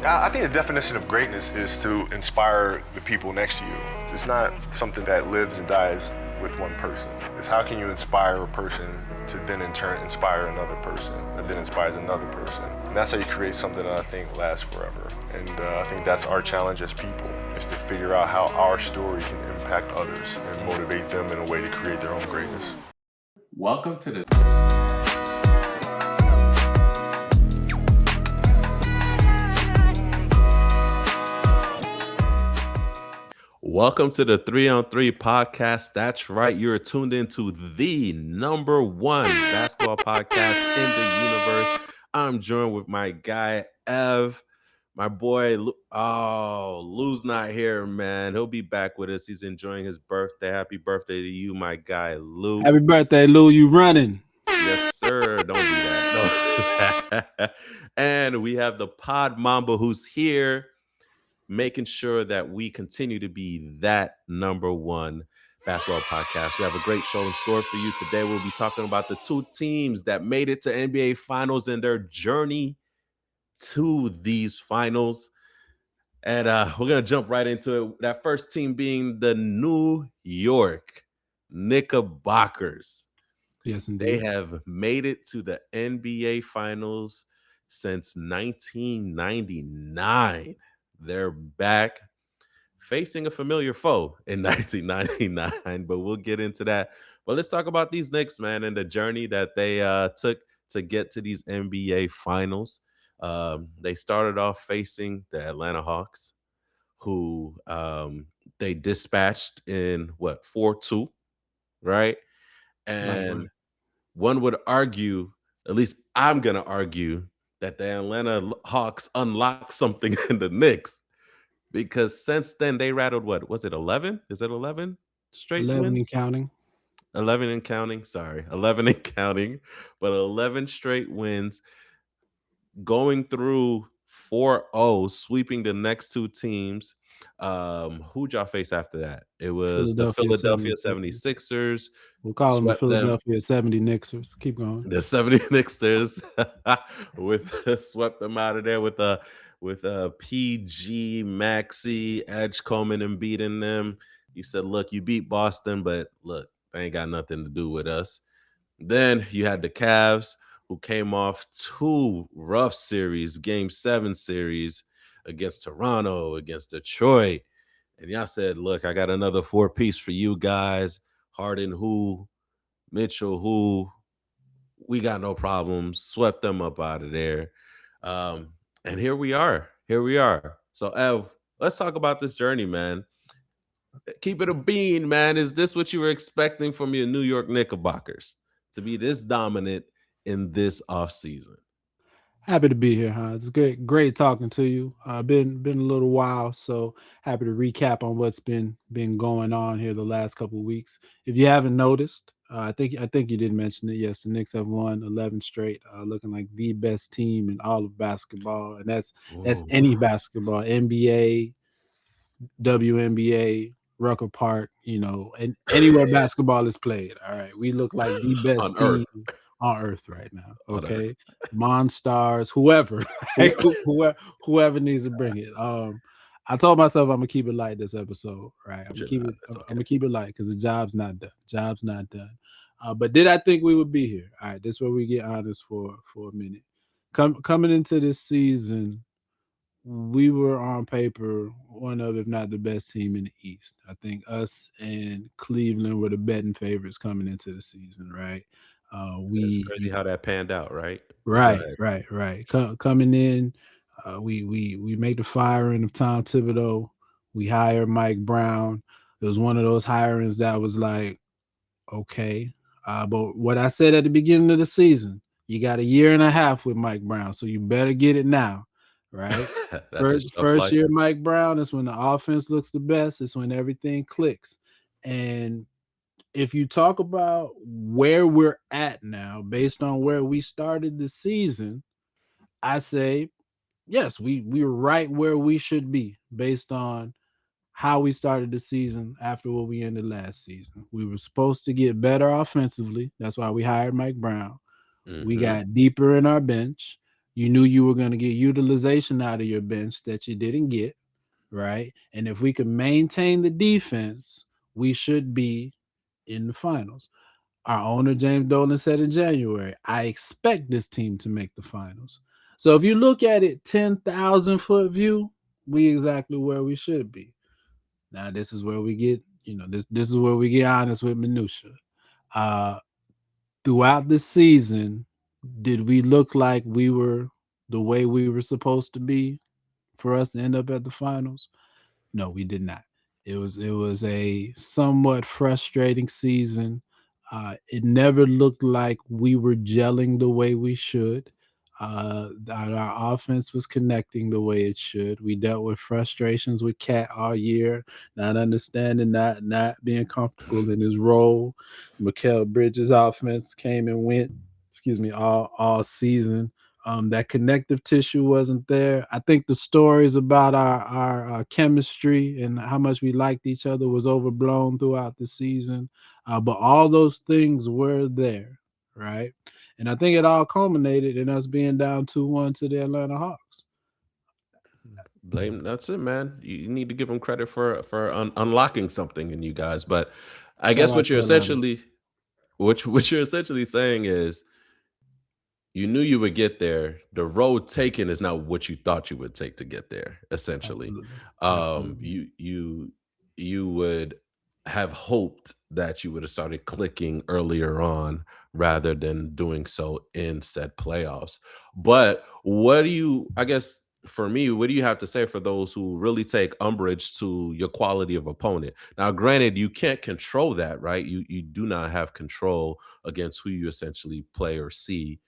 I think the definition of greatness is to inspire the people next to you. It's not something that lives and dies with one person. It's how can you inspire a person to then in turn inspire another person that then inspires another person. And that's how you create something that I think lasts forever. And I think that's our challenge as people, is to figure out how our story can impact others and motivate them in a way to create their own greatness. Welcome to the Welcome to the 3-on-3 podcast. That's right. You're tuned into the number one basketball podcast in the universe. I'm joined with my guy, Ev. My boy, Lou's not here, man. He'll be back with us. He's enjoying his birthday. Happy birthday to you, my guy, Lou. Happy birthday, Lou. You running. Yes, sir. Don't do that. No. And we have the Pod Mamba who's here, making sure that we continue to be that number one basketball podcast. We have a great show in store for you today. We'll be talking about the two teams that made it to NBA Finals and their journey to these finals. And we're going to jump right into it. That first team being the New York Knickerbockers. Yes, indeed. They have made it to the NBA Finals since 1999. They're back facing a familiar foe in 1999, but we'll get into that. But let's talk about these Knicks, man, and the journey that they took to get to these NBA Finals. They started off facing the Atlanta Hawks, who they dispatched in 4-2, right? And Right. one would argue, at least I'm going to argue, that the Atlanta Hawks unlocked something in the Knicks, because since then they rattled, what was it, 11? Is it 11 straight 11 wins? and counting. 11 and counting. Sorry, 11 and counting, but 11 straight wins, going through 4-0, sweeping the next two teams. Who'd y'all face after that? It was the Philadelphia 76ers. We'll call them the Swept them. Philadelphia 70 Knicksers. Keep going. The 70 Knicksers swept them out of there with a PG, Maxey, Edge Coleman, and beating them. You said, look, you beat Boston, but look, they ain't got nothing to do with us. Then you had the Cavs, who came off two rough series, Game 7 series against Toronto, against Detroit. And y'all said, look, I got another 4-piece for you guys. Harden, who, Mitchell, who, we got no problems. Swept them up out of there. And here we are. So, Ev, let's talk about this journey, man. Keep it a bean, man. Is this what you were expecting from your New York Knickerbockers, to be this dominant in this offseason? Happy to be here, huh? It's great talking to you. Been a little while, so happy to recap on what's been going on here the last couple of weeks. If you haven't noticed, I think you did mention it. Yes, the Knicks have won 11 straight, looking like the best team in all of basketball, and that's any basketball, NBA, WNBA, Rucker Park, and anywhere basketball is played. All right, we look like the best team on earth right now. Okay, Monstars, whoever, whoever needs to bring it. I told myself I'm gonna keep it light this episode. Right, I'm gonna keep it light because the job's not done. But did I think we would be here? All right, this is where we get honest for a minute. Coming into this season, we were on paper one of, if not the best team in the East. I think us and Cleveland were the betting favorites coming into the season, right? It's crazy how that panned out, right? Right. Coming in, we make the firing of Tom Thibodeau. We hire Mike Brown. It was one of those hirings that was like, okay. But what I said at the beginning of the season, you got a year and a half with Mike Brown, so you better get it now, right? first year Mike Brown is when the offense looks the best. It's when everything clicks. And if you talk about where we're at now, based on where we started the season, I say, yes, we're right where we should be based on how we started the season after what we ended last season. We were supposed to get better offensively. That's why we hired Mike Brown. Mm-hmm. We got deeper in our bench. You knew you were going to get utilization out of your bench that you didn't get, right? And if we can maintain the defense, we should be in the finals. Our owner, James Dolan, said in January, I expect this team to make the finals. So if you look at it 10,000-foot view, we exactly where we should be. Now, this is where we get, this is where we get honest with minutia. Uh, Throughout the season, did we look like we were the way we were supposed to be for us to end up at the finals? No, we did not. It was a somewhat frustrating season. It never looked like we were gelling the way we should. That our offense was connecting the way it should. We dealt with frustrations with Cat all year, not understanding, not being comfortable in his role. Mikal Bridges' offense came and went. Excuse me, all season. That connective tissue wasn't there. I think the stories about our chemistry and how much we liked each other was overblown throughout the season. But all those things were there, right? And I think it all culminated in us being down 2-1 to the Atlanta Hawks. Blame. That's it, man. You need to give them credit for unlocking something in you guys. But I Shout guess out what to you're Atlanta. essentially what you're essentially saying is you knew you would get there. The road taken is not what you thought you would take to get there. Essentially, Absolutely. um, Absolutely. you you you would have hoped that you would have started clicking earlier on rather than doing so in said playoffs. But what do you? I guess for me, what do you have to say for those who really take umbrage to your quality of opponent? Now, granted, you can't control that, right? You do not have control against who you essentially play or see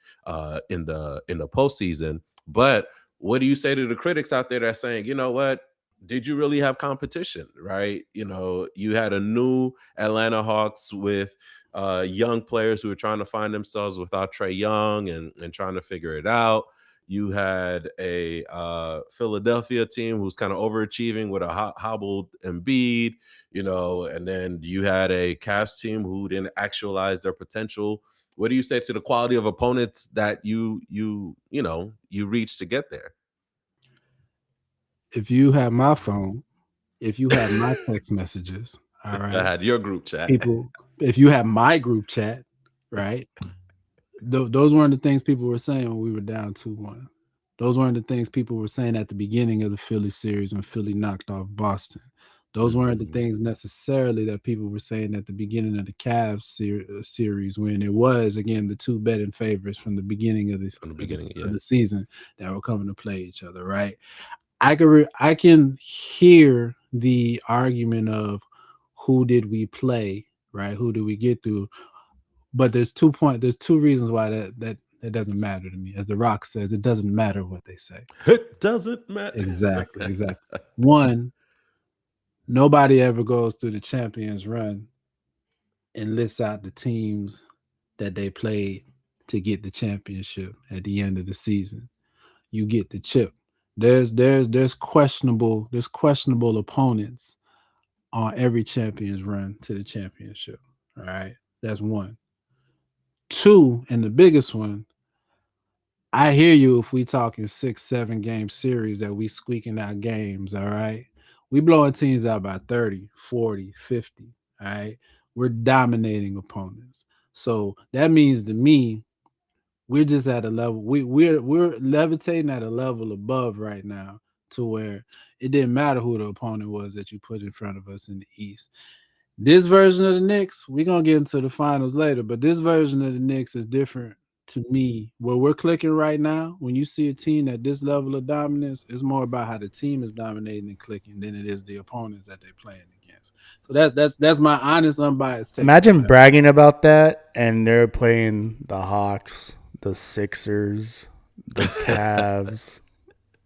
in the postseason. But what do you say to the critics out there that's saying, you know what? Did you really have competition, right? You had a new Atlanta Hawks with young players who were trying to find themselves without Trey Young and trying to figure it out. You had a Philadelphia team who's kind of overachieving with a hobbled Embiid, and then you had a Cavs team who didn't actualize their potential. What do you say to the quality of opponents that you reach to get there? If you have my phone, if you have my text messages, all I right, had your group chat. people, if you have my group chat, right, those weren't the things people were saying when we were down 2-1. Those weren't the things people were saying at the beginning of the Philly series when Philly knocked off Boston. Those weren't the Mhm. things necessarily that people were saying at the beginning of the Cavs series when it was again the two betting favorites from the beginning of From the of the, beginning, of yeah. the season that were coming to play each other. Right? I can hear the argument of who did we play, right? Who did we get through? But there's two reasons why that doesn't matter to me. As The Rock says, it doesn't matter what they say. It doesn't matter. Exactly, exactly. One, nobody ever goes through the champions run and lists out the teams that they played to get the championship at the end of the season. You get the chip. There's questionable opponents on every champions run to the championship. All right. That's one. Two, and the biggest one, I hear you if we talking 6, 7 game series that we squeaking out games, all right? We blowing teams out by 30, 40, 50, all right? We're dominating opponents. So that means to me, we're just at a level, we're levitating at a level above right now to where it didn't matter who the opponent was that you put in front of us in the East. This version of the Knicks, we're gonna get into the finals later, but this version of the Knicks is different to me. Where we're clicking right now, when you see a team at this level of dominance, it's more about how the team is dominating and clicking than it is the opponents that they're playing against. So that's my honest, unbiased take on Imagine that. bragging about that, and they're playing the Hawks, the Sixers, the Cavs.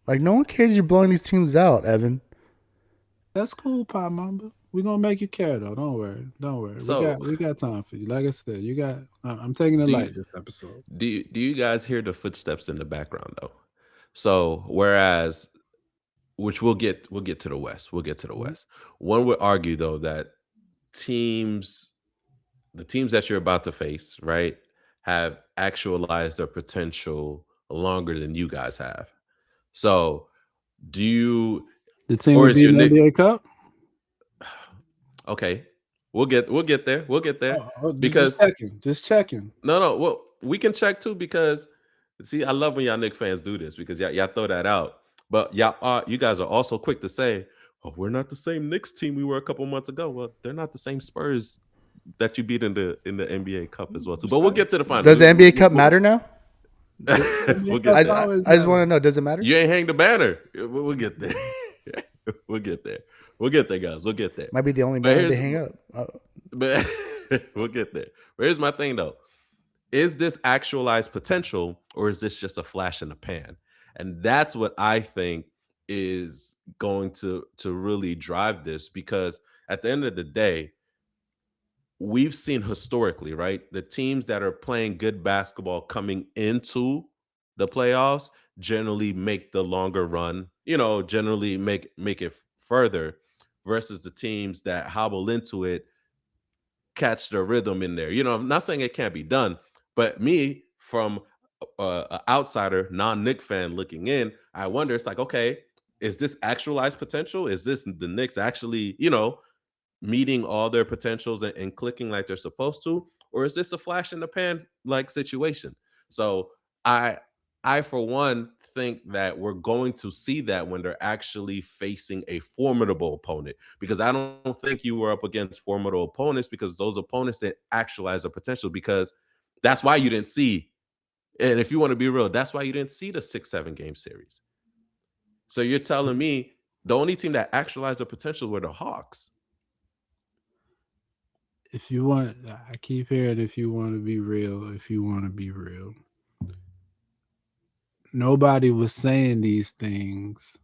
Like, no one cares you're blowing these teams out, Evan. That's cool, Pop Mamba. We're gonna make you care though. Don't worry. Don't worry. We So, got we got time for you. Like I said, you got I'm taking it do you light this episode. do you guys hear the footsteps in the background though? So, whereas which we'll get to the West. We'll get to the Mhm. West. One would argue though that teams the teams that you're about to face, right, have actualized their potential longer than you guys have. So, do you, The team or would is be your in the Nick? NBA Cup. Okay, we'll get there. We'll get there Just because checking. Just checking. no, well, we can check too because see, I love when y'all Knicks fans do this because y'all throw that out, but you guys are also quick to say, "Oh, we're not the same Knicks team we were a couple months ago." Well, they're not the same Spurs that you beat in the NBA Cup as well too. That's But we'll right. get to the finals. Does the NBA Cup matter now? The NBA We'll Cup get I, there. I, always I just want to matters. know. Does it matter? You ain't hang the banner. We'll get there. We'll get there. We'll get there, guys. We'll get there. Might be the only But banner they here's, hang up. but we'll get there. But here's my thing though: is this actualized potential, or is this just a flash in the pan? And that's what I think is going to really drive this, because at the end of the day, we've seen historically, right? The teams that are playing good basketball coming into the playoffs generally make the longer run, generally make it further versus the teams that hobble into it, catch the rhythm in there. I'm not saying it can't be done, but me from an outsider, non-Nick fan looking in, I wonder, it's like, okay, is this actualized potential? Is this the Knicks actually, meeting all their potentials and clicking like they're supposed to, or is this a flash in the pan like situation? So i I for one think that we're going to see that when they're actually facing a formidable opponent, because I don't think you were up against formidable opponents because those opponents didn't actualize their potential, because that's why you didn't see, and if you want to be real, that's why you didn't see the 6-7 game series. So you're telling me the only team that actualized their potential were the Hawks? If you want, I keep hearing, if you want to be real, if you want to be real. Nobody was saying these things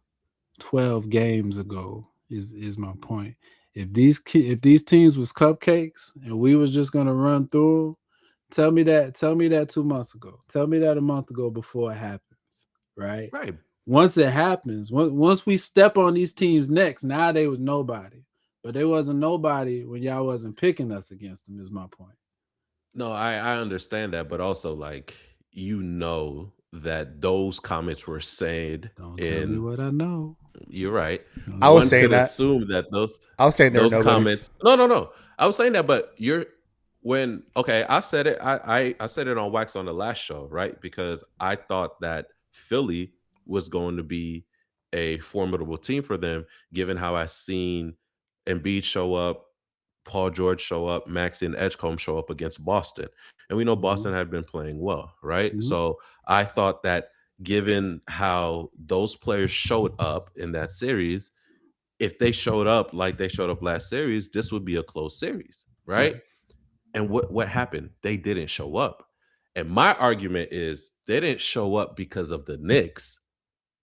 12 games ago. Is my point. If these teams was cupcakes and we was just gonna run through them, tell me that 2 months ago. Tell me that a month ago before it happens, right? Right. Once it happens, once we step on these teams next, now they was nobody. But they wasn't nobody when y'all wasn't picking us against them, is my point. No, I understand that, but also like that those comments were said Don't tell me what I know. You're right. I was One saying could that. assume that I was saying there were those nobodies. comments. No. I was saying that, but I said it. I said it on Wax on the last show, right? Because I thought that Philly was going to be a formidable team for them, given how I seen Embiid show up, Paul George show up, Maxey and Edgecombe show up against Boston. And we know Boston had been playing well, right? Mhm. So I thought that given how those players showed up in that series, if they showed up like they showed up last series, this would be a close series, right? Right. And what happened? They didn't show up. And my argument is they didn't show up because of the Knicks,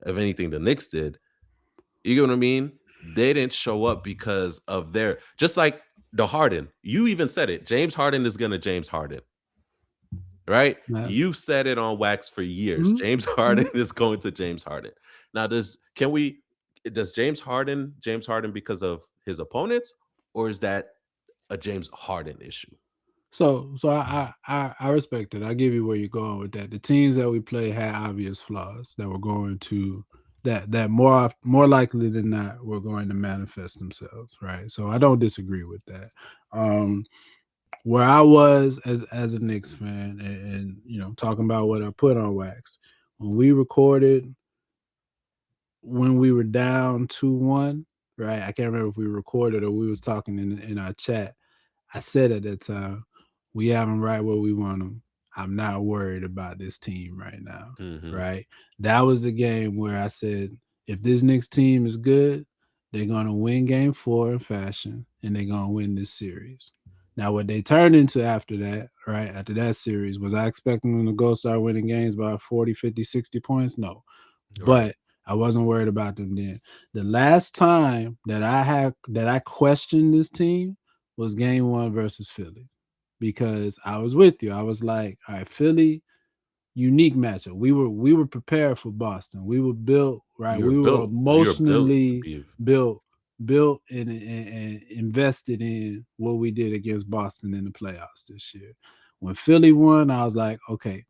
of anything the Knicks did. You get what I mean? They didn't show up because of their, just like the Harden. You even said it. James Harden is gonna James Harden, right? Yeah. You've said it on Wax for years. Mhm. James Harden is going to James Harden. Now, does James Harden because of his opponents, or is that a James Harden issue? So I respect it. I give you where you're going with that. The teams that we play had obvious flaws that were going to that more likely than not were going to manifest themselves, right? So I don't disagree with that. Where I was as a Knicks fan, and talking about what I put on Wax when we recorded, when we were down 2-1, right? I can't remember if we recorded or we was talking in our chat. I said at that time, we have them right where we want them. I'm not worried about this team right now, right? That was the game where I said, if this Knicks team is good, they're going to win game 4 in fashion, and they're going to win this series. Now, what they turned into after that, right, after that series, was I expecting them to go start winning games by 40, 50, 60 points? No. But I wasn't worried about them then. The last time that I questioned this team was game 1 versus Philly, because I was with you. I was like, all right, Philly, unique matchup. We were prepared for Boston. We were built, right? We were emotionally built and invested in what we did against Boston in the playoffs this year. When Philly won, I was like, okay,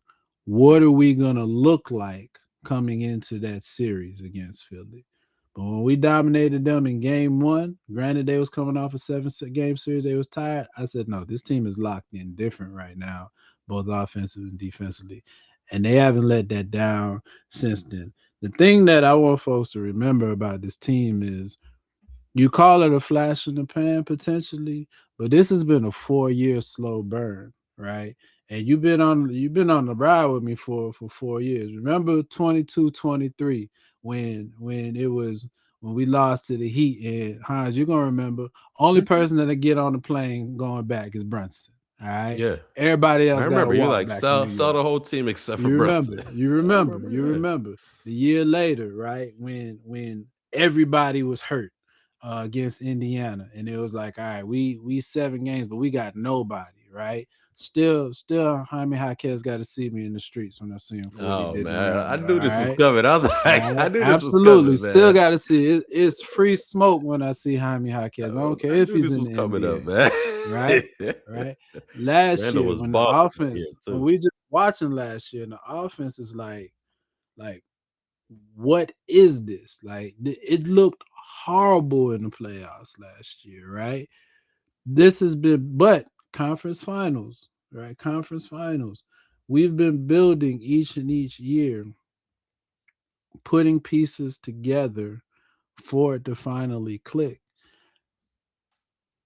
what are we gonna look like coming into that series against Philly? But when we dominated them in game 1, granted they was coming off a 7-game series, they was tired. I said, no, this team is locked in different right now, both offensive and defensively. And they haven't let that down since then. The thing that I want folks to remember about this team is you call it a flash in the pan potentially, but this has been a 4-year slow burn, right? And you've been on the ride with me for 4 years. Remember 22-23 when we lost to the Heat, and Hans, you're gonna remember only person that'll get on the plane going back is Brunson. All right. Yeah. Everybody else I got to remember you walk like back. sell to New York. the whole team except for You Brunson. remember. You remember the year later, right? When everybody was hurt against Indiana, and it was like, all right, we 7 games, but we got nobody, right? Still, Jaime Jaquez got to see me in the streets when I see him. Oh he did man, I Orlando, knew this was right? coming. I was like, I knew this Absolutely. was coming. Still Man. got to see it. It's free smoke when I see Jaime Jaquez. I don't care if he's in the coming NBA, up, man. right? Last Randall year was when the balling offense, here, too. when we just watching last year, and the offense is like, what is this? Like, it looked horrible in the playoffs last year, right? This has been, but conference finals, right? Conference finals. We've been building each year, putting pieces together for it to finally click.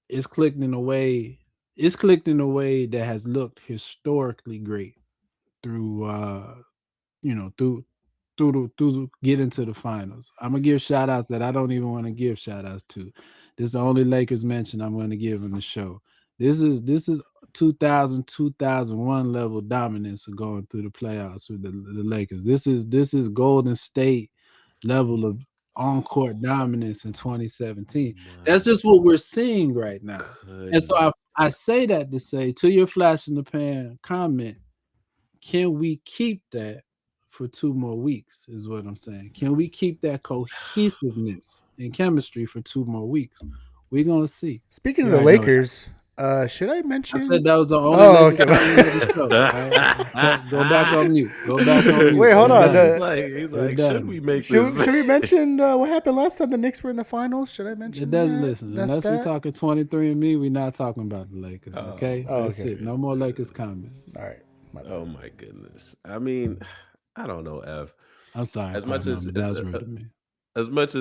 It's clicked in a way that has looked historically great through through get into the finals. I'm gonna give shout outs that I don't even want to give shout outs to. This is the only Lakers mention I'm going to give in the show. This is 2001 level dominance of going through the playoffs with the Lakers. This is Golden State level of on-court dominance in 2017. That's just what we're seeing right now. And so I say that to say, to your flash in the pan comment, can we keep that for 2 more weeks is what I'm saying. Can we keep that cohesiveness and chemistry for 2 more weeks? We're going to see. Speaking of the Lakers, should I mention? I said that was the only Lakers comment of the show. Right? Go back on mute. Wait, hold on. He's like, should we make this? Should we mention what happened last time the Knicks were in the finals? Should I mention it doesn't listen. Unless we're talking 23 and me, we're not talking about the Lakers, okay? That's it. No more Lakers comments. All right. Oh my goodness. I mean, I don't know, Ev. I'm sorry. As much as that was rude to me. As much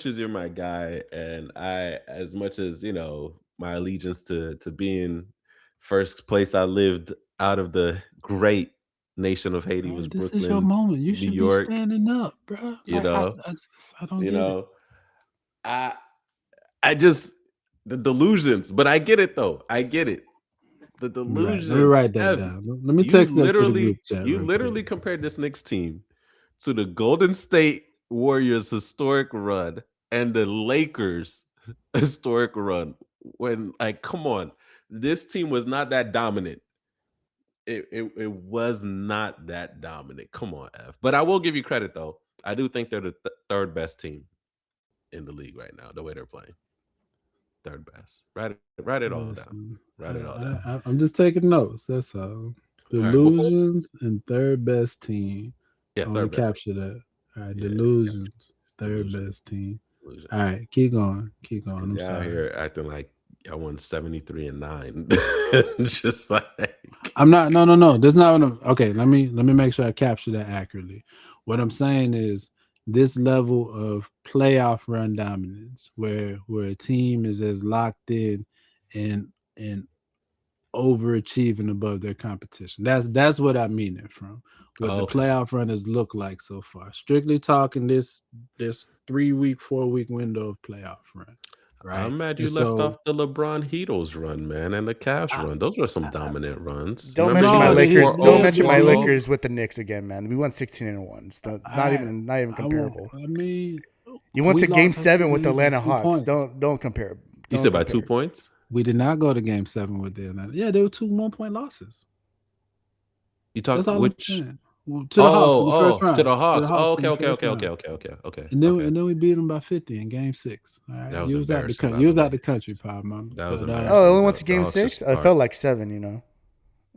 as you're my guy, and as much as my allegiance to being first place I lived out of the great nation of Haiti was this Brooklyn. This is your moment. You New should York, be standing up, bro. I don't get it. I just the delusions, but I get it though. I get it. The delusions. Let me write that down. Let me text that to the group chat. You literally compared this Knicks team to the Golden State Warriors' historic run and the Lakers' historic run. When, like, come on, this team was not that dominant. It was not that dominant. Come on, F. But I will give you credit though. I do think they're the third best team in the league right now. The way they're playing, third best. Write it all down. Write it all down. I'm just taking notes. That's all. Delusions and third best team. Yeah, I want to capture that. All right, Delusions, third best team. All right, keep going. I'm sorry. Here acting like I won 73-9. It's just like I'm not. No. That's not what I'm. Okay, let me make sure I capture that accurately. What I'm saying is this level of playoff run dominance, where a team is as locked in and overachieving above their competition. That's what I mean it from. What the playoff run has looked like so far. Strictly talking this 3-week, 4-week window of playoff run. Right? I'm mad you left off the LeBron Heatles run, man, and the Cavs run. Those were some dominant runs. Don't mention my Lakers. Don't mention my Lakers with the Knicks again, man. We won 16-1. It's not even comparable. I mean, you went to Game 7 with the Atlanta Hawks. Don't compare. You said by 2 points? We did not go to Game 7 with the Atlanta. Yeah, there were 2 1-point losses. You talk which? To the Hawks in the first round. To the Hawks. Okay. And then we beat them by 50 in Game 6. All right. You was out the country, Pop. That was it only went to Game 6? I felt like 7.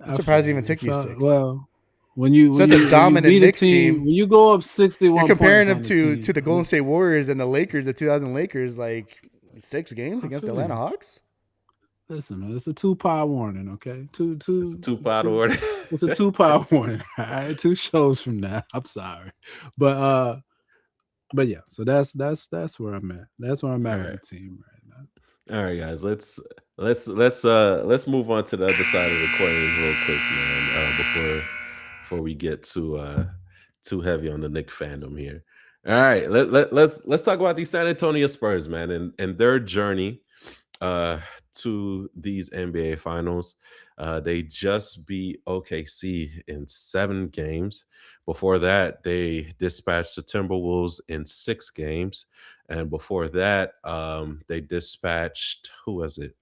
I'm surprised it even took you 6. Well, when you So it's a dominant beat a Knicks team. when you go up 61 You're comparing them points on to the Golden State Warriors and the Lakers, the 2000 Lakers, like 6 games against the Atlanta Hawks. Listen, man, it's a 2-power warning, okay? It's a 2-pot order. It's a 2-power warning. All right, 2 shows from now. I'm sorry, but yeah. So that's where I'm at. That's where I'm at with the team right now. All right, guys. Let's move on to the other side of the coin real quick, man. Before we get too heavy on the Knicks fandom here. All right, let's talk about these San Antonio Spurs, man, and their journey to these NBA Finals. They just beat OKC in 7 games. Before that, they dispatched the Timberwolves in 6 games. And before that, they dispatched, who was it?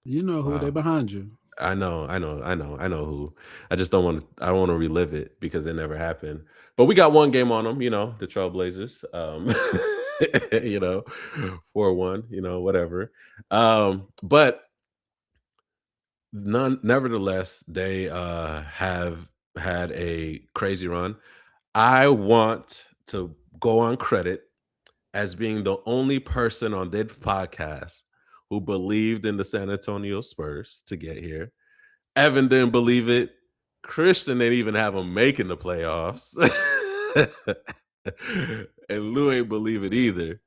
You know who, they behind you. I know who. I just don't want to relive it because it never happened. But we got 1 game on them, the Trailblazers. 4-1, whatever. But nevertheless, they have had a crazy run. I want to go on credit as being the only person on this podcast who believed in the San Antonio Spurs to get here. Evan didn't believe it. Christian didn't even have them making the playoffs. And Lou ain't believe it either.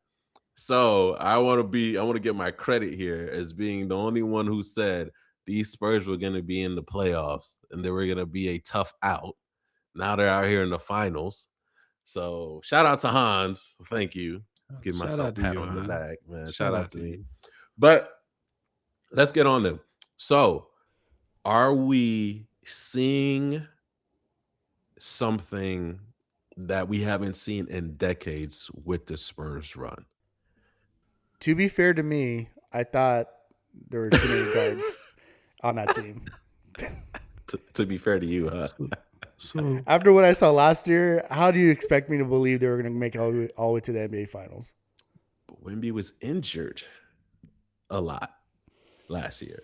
So I want to get my credit here as being the only one who said these Spurs were going to be in the playoffs and they were going to be a tough out. Now they're out here in the finals. So shout out to Hans. Thank you. Give myself a pat on the back, man. Shout out to me. But let's get on them. So are we seeing something that we haven't seen in decades with the Spurs run? To be fair to me, I thought there were too many guards on that team. To be fair to you, huh? So after what I saw last year, how do you expect me to believe they were going to make it all the way to the NBA Finals? Wemby was injured a lot last year.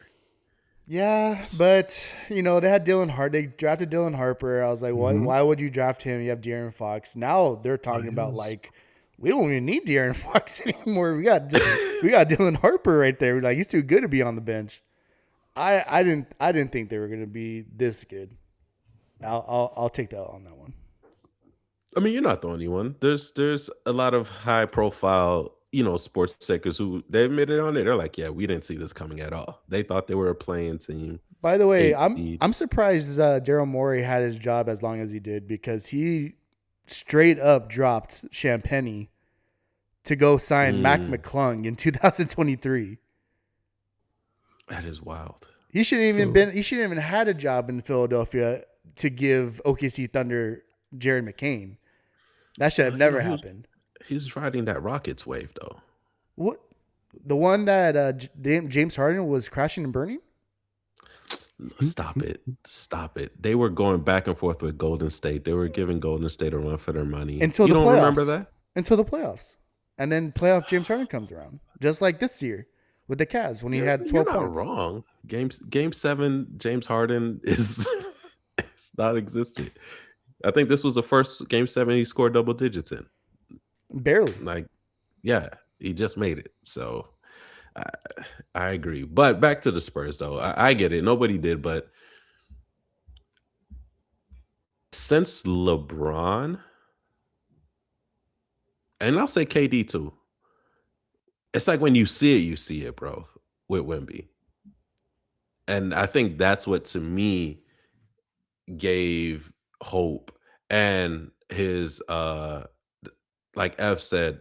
Yeah, but they had Dylan Hart. They drafted Dylan Harper. I was like, what? Why would you draft him? You have De'Aaron Fox. Now they're talking about we don't even need De'Aaron Fox anymore. We got Dylan Harper right there. Like, he's too good to be on the bench. I didn't think they were going to be this good. I'll take that on that one. I mean, you're not the only one. There's a lot of high profile, sports takers who they admitted on it. They're like, yeah, we didn't see this coming at all. They thought they were a playing team. By the way, I'm surprised Daryl Morey had his job as long as he did, because he straight up dropped Champagnie to go sign Mac McClung in 2023. That is wild. He shouldn't even had a job in Philadelphia to give OKC Thunder Jared McCain. That should have never happened. He was riding that Rockets wave, though. What? The one that James Harden was crashing and burning? Stop it. They were going back and forth with Golden State. They were giving Golden State a run for their money. Until you the don't playoffs. Remember that? Until the playoffs. And then playoff James Harden comes around. Just like this year with the Cavs when he had 12 points. points. You're not wrong. Game 7, James Harden is it's not existent. I think this was the first Game 7 he scored double digits in. Barely. He just made it. So I agree. But back to the Spurs, though. I get it. Nobody did, but since LeBron, and I'll say KD too, it's like when you see it, bro, with Wemby. And I think that's what, to me, gave hope. And his, like F said,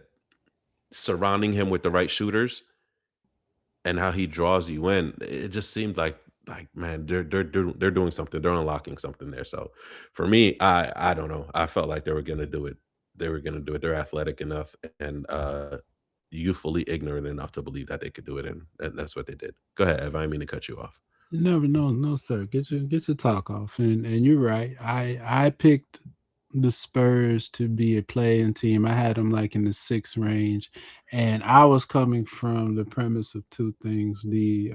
surrounding him with the right shooters and how he draws you in, it just seemed like man, they're doing something. They're unlocking something there. So for me, I don't know. I felt like they were gonna do it. They're athletic enough and youthfully ignorant enough to believe that they could do it, and that's what they did. Go ahead, Ev. I didn't mean to cut you off. No, sir. Get your talk off. And you're right. I picked the Spurs to be a playing team. I had them like in the 6 range, and I was coming from the premise of 2 things: the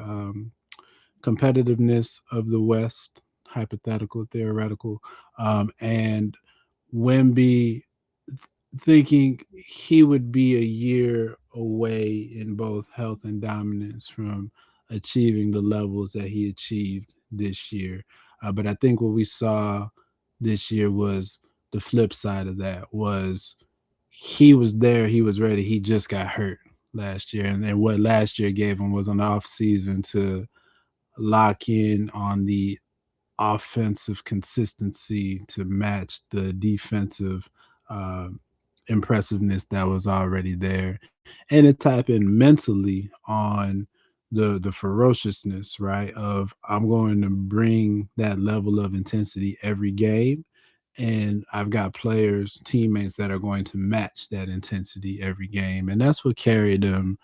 competitiveness of the West, hypothetical, theoretical, and Wemby thinking he would be a year away in both health and dominance from achieving the levels that he achieved this year. But I think what we saw this year was the flip side of that was he was there, he was ready, he just got hurt last year. And then what last year gave him was an off season to lock in on the offensive consistency to match the defensive uh, impressiveness that was already there, and to tap in mentally on the ferociousness, right? Of I'm going to bring that level of intensity every game, and I've got players, teammates that are going to match that intensity every game, and that's what carried them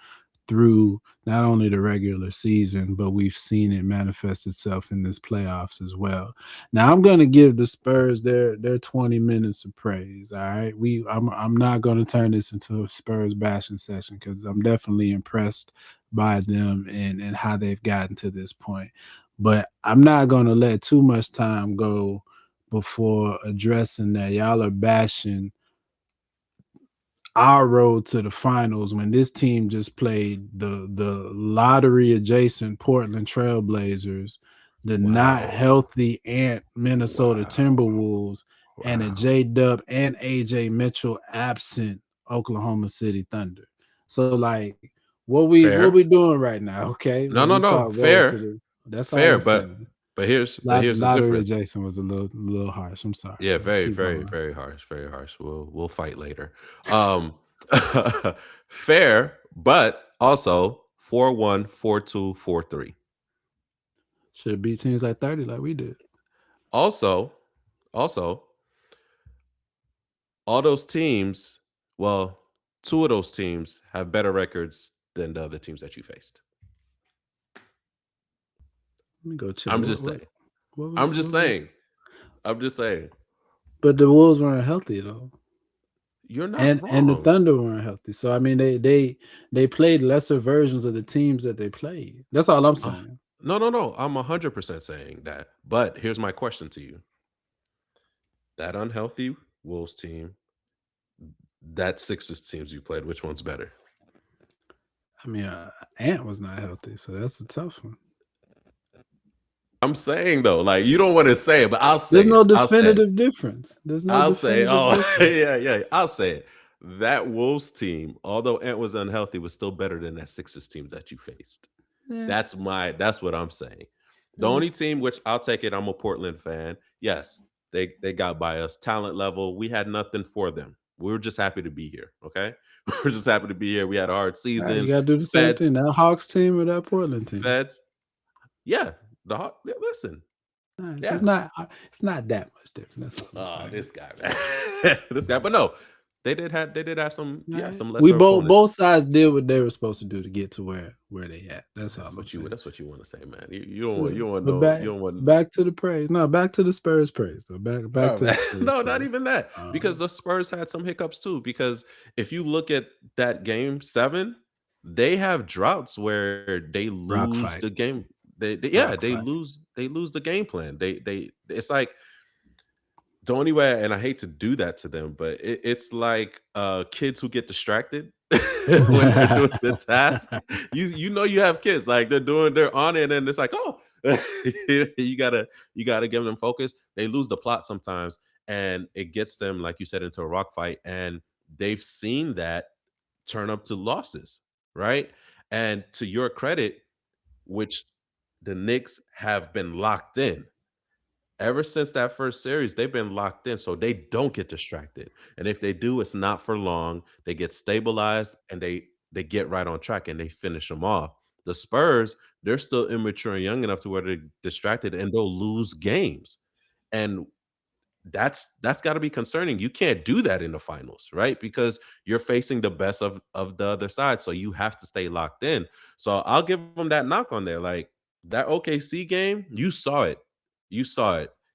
through not only the regular season, but we've seen it manifest itself in this playoffs as well. Now I'm going to give the Spurs their 20 minutes of praise. All right, I'm not going to turn this into a Spurs bashing session because I'm definitely impressed by them and how they've gotten to this point. But I'm not going to let too much time go before addressing that y'all are bashing our road to the finals when this team just played the lottery adjacent Portland Trailblazers, the not healthy Minnesota Timberwolves, and a J-Dub and AJ Mitchell absent Oklahoma City Thunder. So like what we doing right now, okay? No, When no, we no. talk road to Fair, the that's all fair. I'm saying. But here's the Lottery difference. adjacent was a little harsh. I'm sorry. Yeah, very, Keep very, going. very harsh. Very harsh. We'll fight later. Um, fair, but also 4-1, 4-2, 4-3. Should have beat teams like 30 like we did. Also, all those teams, well, two of those teams have better records than the other teams that you faced. Let me go check. I'm just saying. What I'm just was- saying. I'm just saying. But the Wolves weren't healthy though, You're not and the wrong. Thunder weren't healthy. So I mean, they played lesser versions of the teams that they played. That's all I'm saying. No. I'm 100% saying that. But here's my question to you: that unhealthy Wolves team, that Sixers teams you played, which one's better? I mean, Ant was not healthy, so that's a tough one. I'm saying though, like you don't want to say it, but I'll say There's no it. I'll say it. definitive difference. There's no I'll say, definitive difference. yeah. I'll say it. That Wolves team, although Ant was unhealthy, was still better than that Sixers team that you faced. Yeah. That's what I'm saying. The Yeah. only team, which I'll take it, I'm a Portland fan. Yes, they got by us. Talent level, we had nothing for them. We were just happy to be here. Okay, we were just happy to be here. We had a hard season. You gotta do the same thing. That Hawks team or that Portland team. Yeah, the Hawks. Yeah, listen. Right, Yeah. So it's not that much different. That's what I'm saying. This guy, man. This guy. But no, they did have some some lesser We opponents. both sides did what they were supposed to do to get to where they at. That's all. That's what you want to say, man. You don't want back to the praise. No, back to the Spurs praise though. Back to the Spurs no, praise. not even that. Because the Spurs had some hiccups too. Because if you look at that game 7, they have droughts where they lose the game. They lose the game plan. It's like the only way, and I hate to do that to them, but it's like kids who get distracted when they're doing the task. You know you have kids like they're on it, and it's like, oh, you gotta give them focus. They lose the plot sometimes, and it gets them, like you said, into a rock fight, and they've seen that turn up to losses, right? And to your credit, which the Knicks have been locked in. Ever since that first series, they've been locked in, so they don't get distracted. And if they do, it's not for long. They get stabilized and they get right on track and they finish them off. The Spurs, they're still immature and young enough to where they're distracted and they'll lose games. And that's got to be concerning. You can't do that in the finals, right? Because you're facing the best of the other side, so you have to stay locked in. So I'll give them that knock on there. Like that OKC game, you saw it.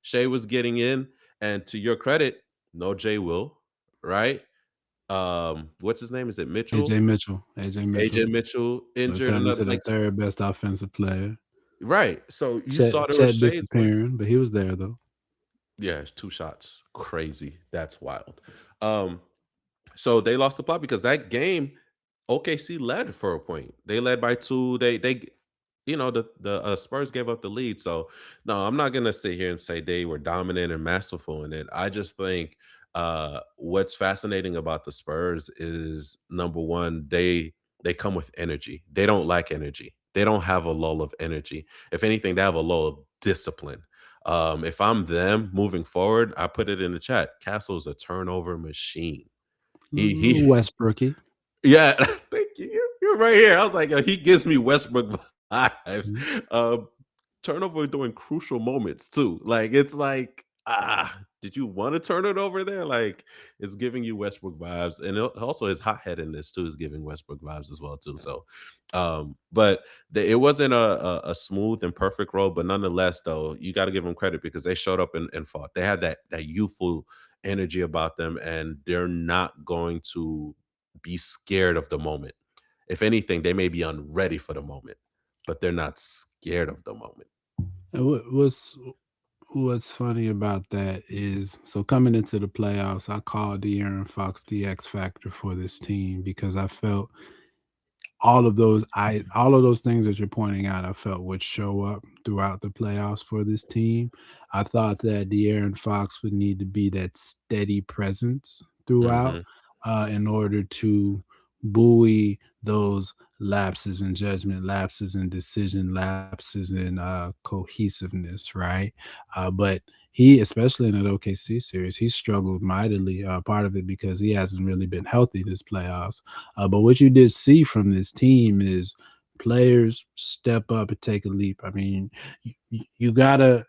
Shea was getting in, and to your credit, no Jay Will, right? What's his name? Is it Mitchell? AJ Mitchell AJ Mitchell injured. turned into Another the like third best offensive player. Right. So you saw there were Chet shades when disappearing, but he was there though. yeah, 2 shots. Crazy. That's wild. Um, so they lost the plot because that game, OKC led for a point. They led by 2. The Spurs gave up the lead. So no, I'm not gonna sit here and say they were dominant and masterful in it. I just think what's fascinating about the Spurs is number one, they come with energy. They don't lack energy. They don't have a lull of energy. If anything, they have a lull of discipline. If I'm them moving forward, I put it in the chat. Castle's a turnover machine. He Westbrooky. yeah, thank you. You're right here. I was like, yo, he gives me Westbrook vibes. Mhm. Turnover during crucial moments too. Like it's like, did you want to turn it over there? Like it's giving you Westbrook vibes, and also his hot headedness too is giving Westbrook vibes as well too. So, but it wasn't a smooth and perfect road, but nonetheless, though, you got to give them credit because they showed up and fought. They had that youthful energy about them, and they're not going to be scared of the moment. If anything, they may be unready for the moment, but they're not scared of the moment. And what's funny about that is so coming into the playoffs, I called De'Aaron Fox the X factor for this team because I felt all of those things that you're pointing out, I felt would show up throughout the playoffs for this team. I thought that De'Aaron Fox would need to be that steady presence throughout Hmm. in order to buoy those lapses in judgment, lapses in decision, lapses in cohesiveness, right? But he, especially in that OKC series, he struggled mightily. Part of it because he hasn't really been healthy this playoffs. But what you did see from this team is players step up and take a leap. I mean, you gotta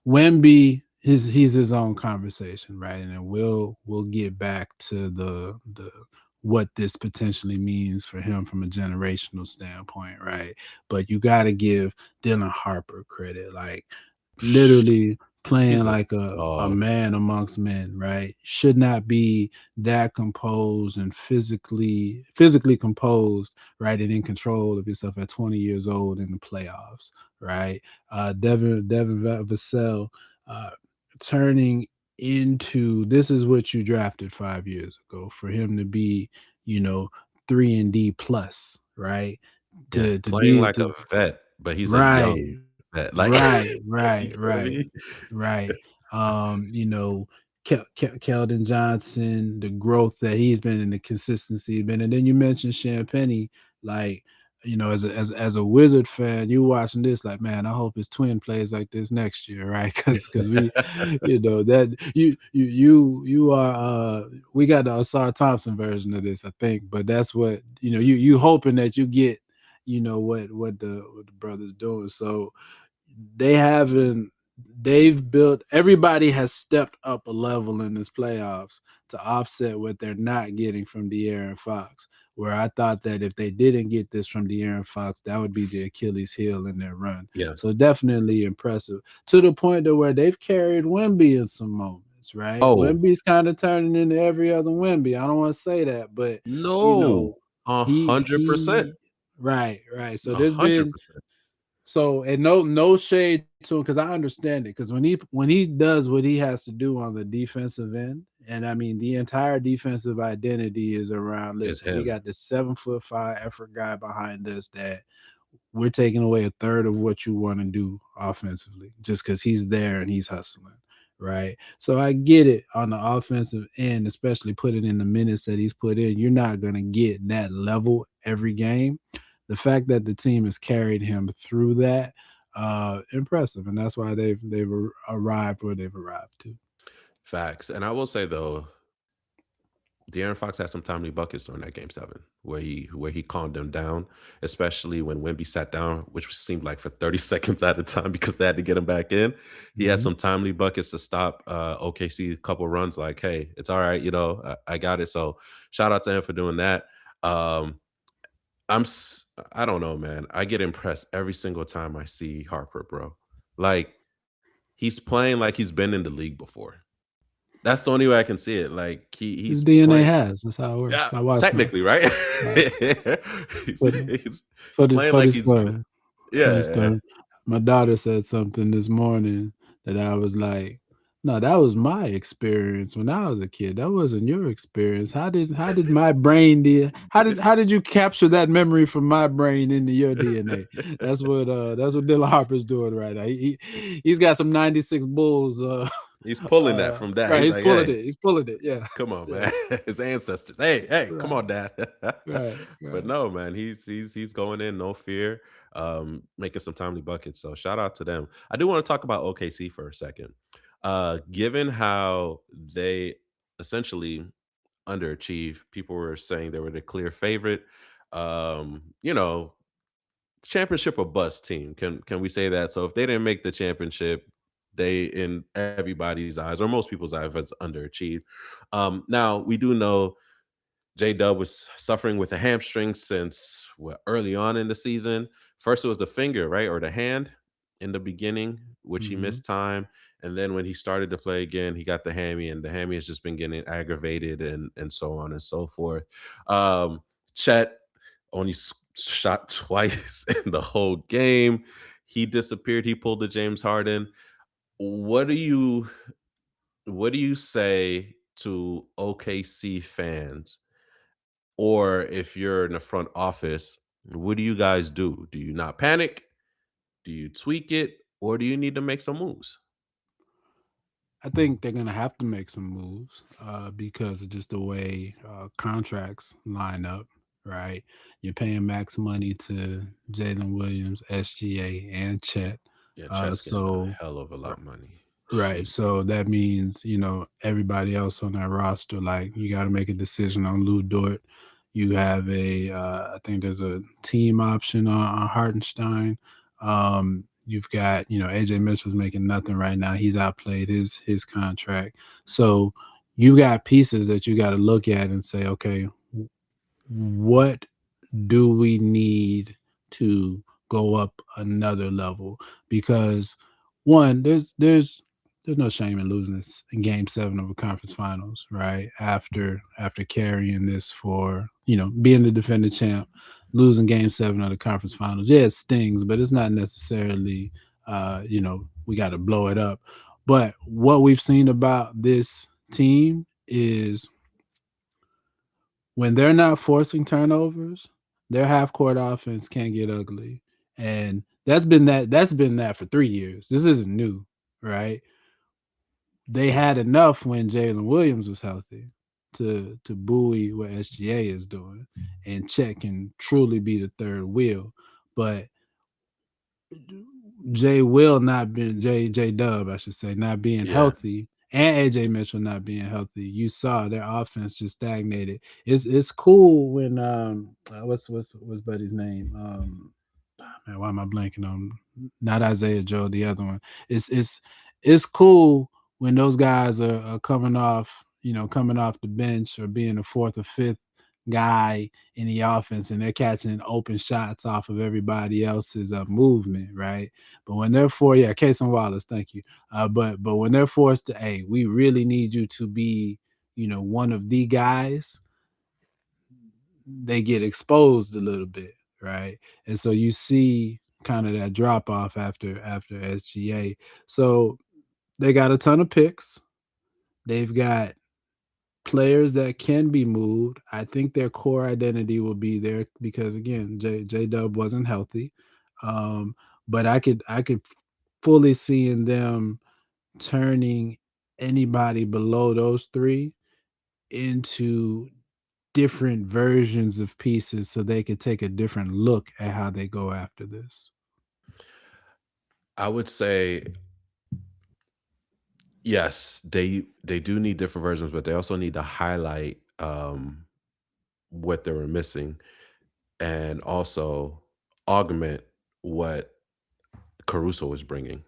Wemby. He's his own conversation, right? And then we'll get back to the what this potentially means for him from a generational standpoint, right? But you got to give Dylan Harper credit, like literally playing He's a like a dog. man amongst men, right? Should not be that composed and physically composed, right? And in control of yourself at 20 years old in the playoffs, right? Devin Vassell turning into this is what you drafted 5 years ago for him to be, you know, 3 and D plus, right? Yeah, To playing be like a to vet, but he's a right, young vet. Like, right, you right, get what I right, mean? right. You know, Keldon Johnson, the growth that he's been and the consistency he's been, and then you mentioned Champagny, like as a Wizard fan, you watching this like, man, I hope his twin plays like this next year, right? Because we, that you are we got the Asar Thompson version of this, I think, but that's what you hoping that you get, what the brothers doing. So they haven't they've built everybody has stepped up a level in this playoffs to offset what they're not getting from De'Aaron Fox. Where I thought that if they didn't get this from De'Aaron Fox, that would be the Achilles heel in their run. Yeah. So definitely impressive to the point to where they've carried Wemby in some moments, right? Oh, Wemby's kind of turning into every other Wemby. I don't want to say that, but you no. know, he 100%. right. So there's been 100%. and no shade to him because I understand it because when he does what he has to do on the defensive end, and I mean the entire defensive identity is around. Is Listen, we him. got this 7'5" effort guy behind us that we're taking away a third of what you want to do offensively just because he's there and he's hustling. Right. So I get it on the offensive end, especially put it in the minutes that he's put in. You're not going to get that level every game. The fact that the team has carried him through that, impressive. And that's why they've arrived where they've arrived to. Facts. And I will say though, De'Aaron Fox had some timely buckets during that game 7, where he calmed them down, especially when Wemby sat down, which seemed like for 30 seconds at a time because they had to get him back in. He had Mhm. some timely buckets to stop OKC a couple runs. Like, hey, it's all right, I got it. So shout out to him for doing that. Um, I don't know, man. I get impressed every single time I see Harper, bro. Like he's playing like he's been in the league before. That's the only way I can see it. Like His he's DNA playing. has. That's how it Yeah, works. I watched him technically, right? uh, he's, for he's for the playing for like the he's been. story. For the Yeah, story. my daughter said something this morning that I was like, no, that was my experience when I was a kid. That wasn't your experience. How did my brain how did you capture that memory from my brain into your DNA? That's what Dylan Harper's doing right now. He's got some 96 Bulls. He's pulling that from dad. Right, He's he's like, pulling hey, it. He's pulling it. Yeah. come on, Yeah. man. His ancestors. Hey, come Right. on, dad. Right. But Right. no, man, he's going in, no fear, making some timely buckets. So shout out to them. I do want to talk about OKC for a second. Given how they essentially underachieve, people were saying they were the clear favorite. You know, championship or bust team. Can we say that? So if they didn't make the championship, they in everybody's eyes or most people's eyes has underachieved. Now we do know J Dub was suffering with a hamstring since early on in the season. First it was the finger, right, or the hand in the beginning, which he Hmm. missed time, and then when he started to play again, he got the hammy, and the hammy has just been getting aggravated, and so on and so forth. Um, Chet only shot twice in the whole game. He disappeared. He pulled the James Harden. What do you what do you say to OKC fans, or if you're in the front office, what do you guys do? Do you not panic? Do you tweak it? Or do you need to make some moves? I think they're gonna have to make some moves because of just the way contracts line up. Right, you're paying max money to Jalen Williams, SGA, and Chet. Yeah, Uh, Chet's getting a so hell of a lot of money. Right. Jeez. So that means, everybody else on that roster, like you got to make a decision on Lou Dort. You have I think there's a team option on Hartenstein. You've got, AJ Mitchell's making nothing right now. He's outplayed his contract. So you got pieces that you got to look at and say, okay, what do we need to go up another level? Because one, there's no shame in losing this in game 7 of a conference finals, right? After carrying this for, being the defending champ, losing game 7 of the conference finals. Yeah, it stings, but it's not necessarily we got to blow it up. But what we've seen about this team is when they're not forcing turnovers, their half court offense can get ugly. And that's been that for 3 years. This isn't new, right? They had enough when Jalen Williams was healthy to buoy what SGA is doing, and Chet can truly be the third wheel. But J Dub, I should say, not being Yeah. healthy, and AJ Mitchell not being healthy, you saw their offense just stagnated. It's cool when what's Buddy's name? Man, why am I blanking on, not Isaiah Joe, the other one? It's cool when those guys are coming off the bench or being the fourth or fifth guy in the offense, and they're catching open shots off of everybody else's movement, right? But when they're Cason Wallace, thank you. But when they're forced to, hey, we really need you to be, one of the guys, they get exposed a little bit, right? And so you see kind of that drop off after SGA. So they got a ton of picks. They've got players that can be moved. I think their core identity will be there because again, J Dub wasn't healthy. But I could fully see in them turning anybody below those three into different versions of pieces so they could take a different look at how they go after this. I would say yes, they do need different versions, but they also need to highlight what they were missing and also augment what Caruso was bringing.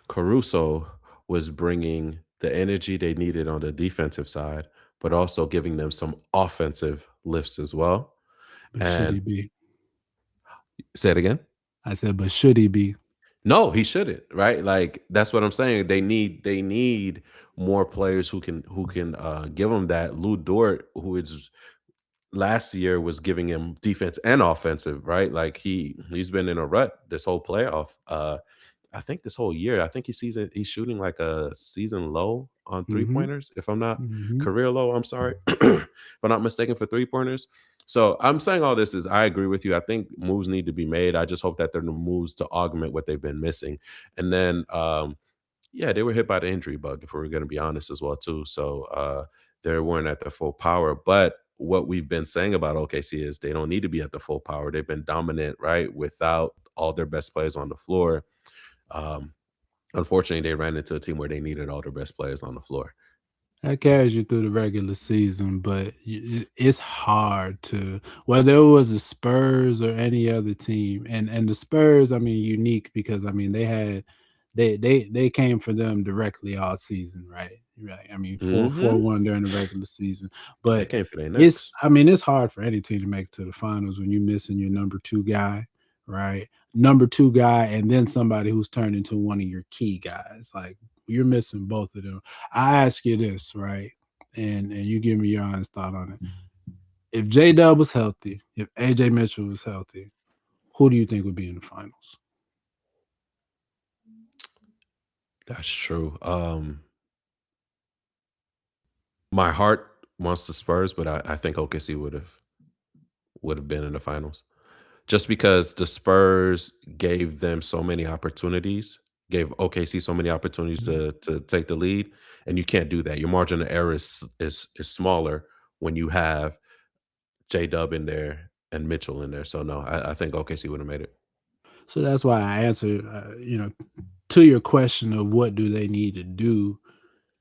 Caruso was bringing the energy they needed on the defensive side, but also giving them some offensive lifts as well. But should he And be? say it again. I said, but should he be? No, he shouldn't, right? Like that's what I'm saying. They need more players who can give them that. Lou Dort, who is last year was giving him defense and offensive, right? Like he's been in a rut this whole playoff. I think this whole year, I think he's shooting like a season low on three Mm-hmm. pointers. If I'm not Mm-hmm. career low, I'm sorry, if I'm not mistaken for 3-pointers. So I'm saying all this is I agree with you. I think moves need to be made. I just hope that they're the moves to augment what they've been missing. And then yeah, they were hit by the injury bug, if we're going to be honest as well, too. So they weren't at their full power. But what we've been saying about OKC is they don't need to be at the full power. They've been dominant, right, without all their best players on the floor. Um, unfortunately, they ran into a team where they needed all their best players on the floor. That carries you through the regular season, but it's hard to, whether it was the Spurs or any other team, and the Spurs, I mean, unique because I mean they came for them directly all season, right? Right. I mean, 4-1 during the regular season, They but came for their it's, necks. I mean, it's hard for any team to make it to the finals when you're missing your number 2 guy, right? Number 2 guy, and then somebody who's turned into one of your key guys. Like you're missing both of them. I ask you this, right? And you give me your honest thought on it. If J-Dub was healthy, if AJ Mitchell was healthy, who do you think would be in the finals? That's true. My heart wants the Spurs, but I think OKC would have been in the finals. Just because the Spurs gave them so many opportunities, gave OKC so many opportunities to take the lead, and you can't do that. Your margin of error is smaller when you have J-Dub in there and Mitchell in there. So no, I think OKC would have made it. So that's why I answered, to your question of what do they need to do.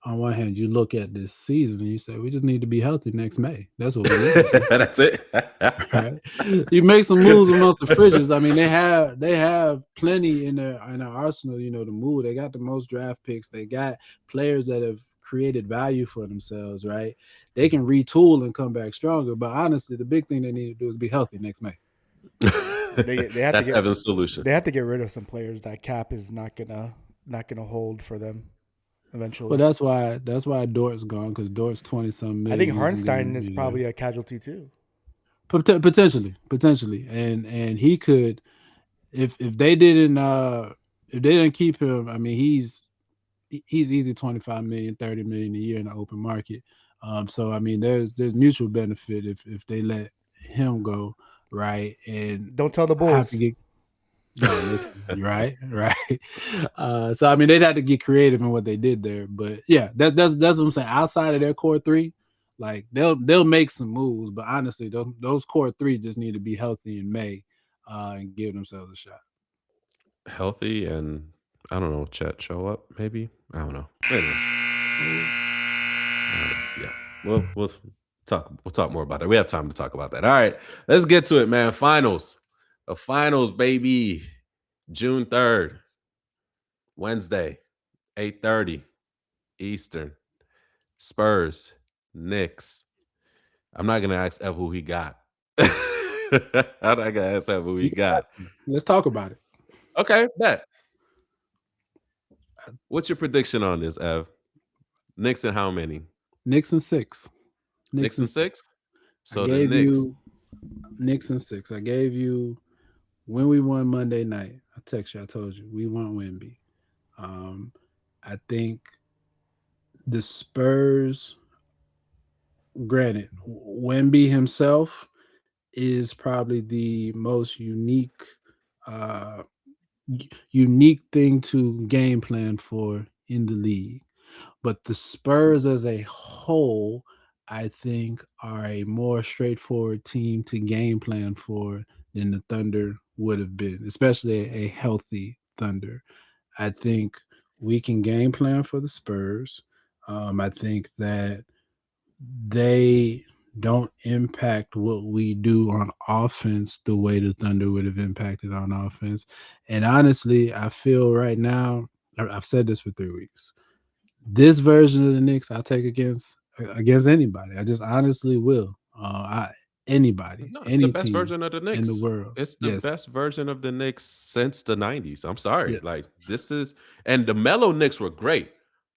On one hand, you look at this season and you say, we just need to be healthy next May. That's what we need to do. That's it. Right? You make some moves amongst the fridges. I mean, they have plenty in their arsenal, to move. They got the most draft picks. They got players that have created value for themselves, right? They can retool and come back stronger. But honestly, the big thing they need to do is be healthy next May. They have That's to Evan's solution. They have to get rid of some players that cap is not gonna hold for them eventually. Well, that's why Dort's gone, because Dort's 20-some million. I think Hartenstein is probably a casualty too. Potentially, and he could, if they didn't keep him. I mean, he's easy 25 million, 30 million a year in the open market. So I mean, there's mutual benefit if they let him go, right? And don't tell the Bulls. No, listen, right. So I mean, they'd have to get creative in what they did there, but yeah, that's what I'm saying. Outside of their core 3, like they'll make some moves, but honestly, those core 3 just need to be healthy in May, and give themselves a shot. Healthy and I don't know, Chet show up maybe. I don't know. Anyway. Yeah, we'll talk more about that. We have time to talk about that. All right, let's get to it, man. The finals, baby. June 3rd, Wednesday, 8:30 Eastern. Spurs, Knicks. I'm not gonna ask Ev who he got. I'm not gonna ask Ev who he got. Let's talk about it. Okay, bet. What's your prediction on this, Ev? Knicks and how many? Knicks and 6. Knicks and 6? So I the gave Knicks. you Knicks and 6. I gave you when we won Monday night. I text you. I told you we won Wemby. I think the Spurs. Granted, Wemby himself is probably the most unique thing to game plan for in the league. But the Spurs as a whole, I think, are a more straightforward team to game plan for than the Thunder would have been, especially a healthy Thunder. I think we can game plan for the Spurs. I think that they don't impact what we do on offense the way the Thunder would have impacted on offense. And honestly, I feel right now, I've said this for 3 weeks, this version of the Knicks I'll take against anybody. I just honestly will. Anybody, No, it's any the best team version of the Knicks in the world. It's the Yes. best version of the Knicks since the 90s. I'm sorry. Yes. Like this is, and the mellow Knicks were great.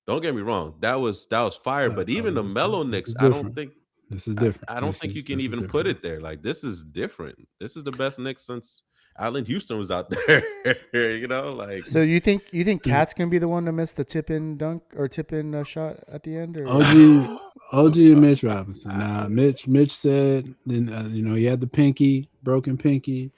Don't get me wrong. That was fire. But even the mellow Knicks, I don't think this is different. I don't think you can even put it there. Like this is different. This is the best Knicks since Allen Houston was out there. You know, like So you think Cat's gonna be the one to miss the tip in dunk or tip in shot at the end? Or OG and Mitch Robinson. Now, Mitch said, he had the broken pinky.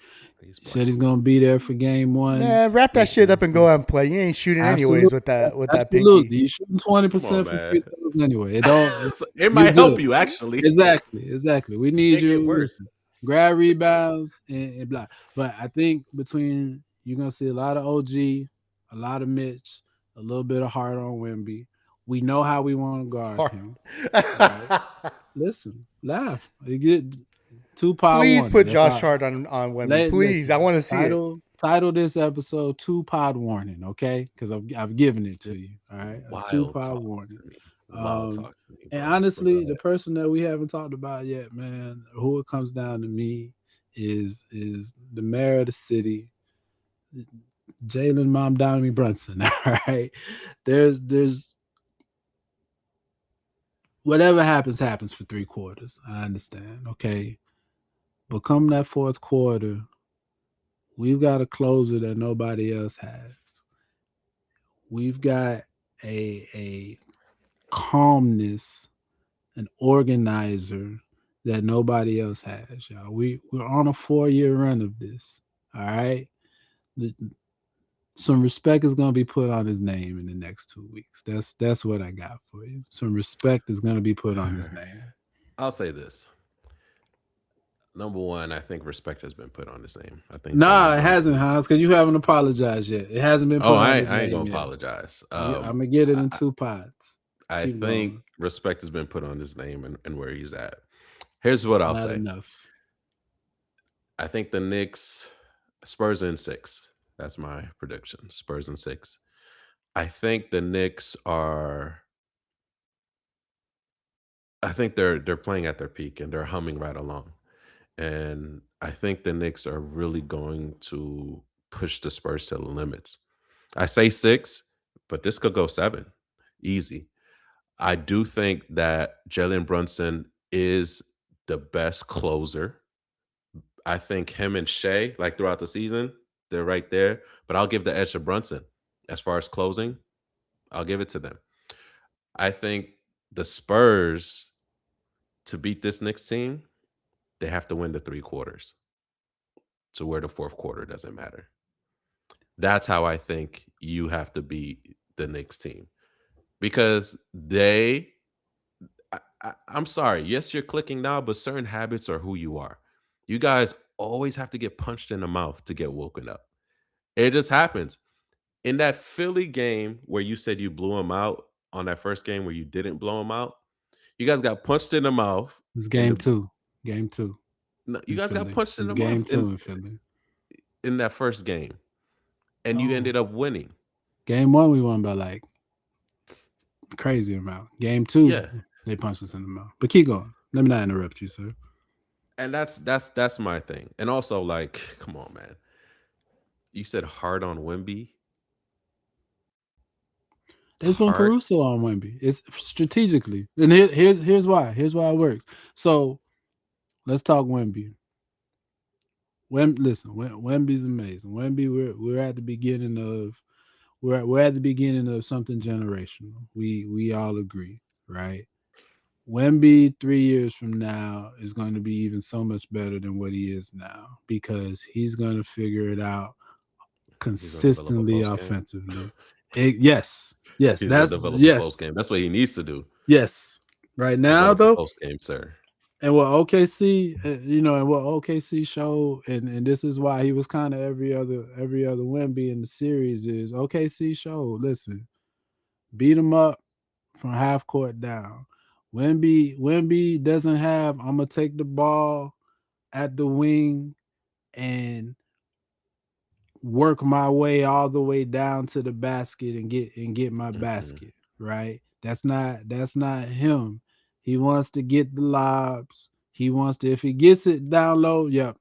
he's He said playing. he's gonna be there for game 1. man, wrap that shit up and go out and play. You ain't shooting anyways with that Absolutely. pinky. You shooting 20% Come on, from man. free throws anyway. It don't. It might help you actually. Exactly. We need Can't get you. worse. Listen, grab rebounds and blah. But I think between you're gonna see a lot of OG, a lot of Mitch, a little bit of Hart on Wemby. We know how we want to guard him. Right? Listen, laugh. You get 2-pod Please warning. put That's Josh all. Hart on Wemby. Please, I want to see it. Title this episode 2-pod warning, okay? Because I've given it to you. All right, a 2-pod warning. Talk to me, and bro. honestly, the person that we haven't talked about yet, man, who it comes down to me is the mayor of the city, Jalen Mom Donovan Brunson. All right, there's whatever happens for 3 quarters. I understand, okay, but come that 4th quarter, we've got a closer that nobody else has. We've got a calmness, an organizer that nobody else has, y'all. We're on a 4-year run of this. All right. Some respect is gonna be put on his name in the next 2 weeks. That's what I got for you. Some respect is gonna be put on his name. I'll say this. Number one, I think respect has been put on his name. I think it hasn't, Hans, because you haven't apologized yet. It hasn't been put on his name. I ain't gonna yet. Apologize. I'm gonna get it in 2 pods. I think respect has been put on his name and where he's at. Here's what I'll say. Enough. I think the Knicks, Spurs in 6. That's my prediction. Spurs in 6. I think the Knicks are. I think they're playing at their peak and they're humming right along. And I think the Knicks are really going to push the Spurs to the limits. I say 6, but this could go 7. Easy. I do think that Jalen Brunson is the best closer. I think him and Shea, like throughout the season, they're right there. But I'll give the edge to Brunson. As far as closing, I'll give it to them. I think the Spurs, to beat this Knicks team, they have to win the 3 quarters to where the 4th quarter doesn't matter. That's how I think you have to beat the Knicks team. Because I'm sorry. Yes, you're clicking now, but certain habits are who you are. You guys always have to get punched in the mouth to get woken up. It just happens. In that Philly game where you said you blew him out, on that first game where you didn't blow him out, you guys got punched in the mouth. It's game 2. Game 2. No, you guys Philly. got punched in the game mouth 2 in Philly. In that first game. And you ended up winning. Game 1, we won by like crazy amount. Game 2, they punched us in the mouth. But keep going. Let me not interrupt you, sir. And that's my thing. And also, like, come on, man. You said hard on Wemby. There's been Caruso on Wemby. It's strategically. And here's why. Here's why it works. So let's talk Wemby. Listen, Wemby's amazing. Wemby, we're at the beginning of we're at the beginning of something generational. We all agree, right? Wemby 3 years from now is going to be even so much better than what he is now because he's going to figure it out consistently offensively. Yes. That's game. That's what he needs to do. Yes. Right now, though, post game, sir. And what OKC, and what OKC showed, and this is why he was kind of every other Wemby in the series is OKC showed. Listen, beat him up from half court down. Wemby doesn't have. I'm gonna take the ball at the wing and work my way all the way down to the basket and get my basket, right? That's not him. He wants to get the lobs. He wants to, if he gets it down low,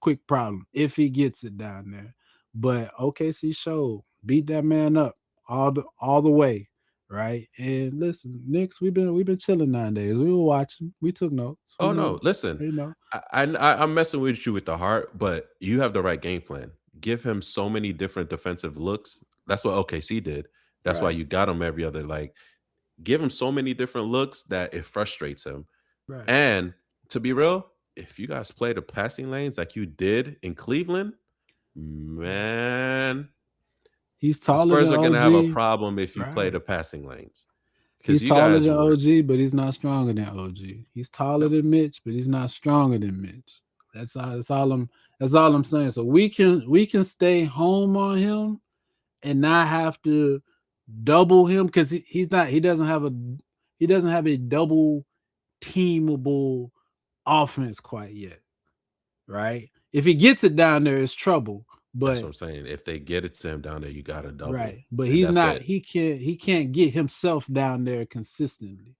quick problem. If he gets it down there. But OKC showed, beat that man up all the way, right? And listen, Knicks, we've been chilling 9 days. We were watching. We took notes. We Oh know, no, listen, you know. I'm messing with you with the heart, but you have the right game plan. Give him so many different defensive looks. That's what OKC did. That's why Right, you got him every other. Like, give him so many different looks that it frustrates him. right. And to be real, if you guys play the passing lanes like you did in Cleveland, man, He's the taller than Spurs are gonna have a OG. problem if you play Right. the passing lanes He's because you taller guys than were OG, but he's not stronger than OG. He's taller no. than Mitch, but he's not stronger than Mitch. That's all I'm saying. So we can stay home on him and not have to double him because he doesn't have a double teamable offense quite yet. Right? If he gets it down there, it's trouble. That's what But I'm saying. If they get it to him down there, you got to double, right, but and he's that's not. it. He can't get himself down there consistently.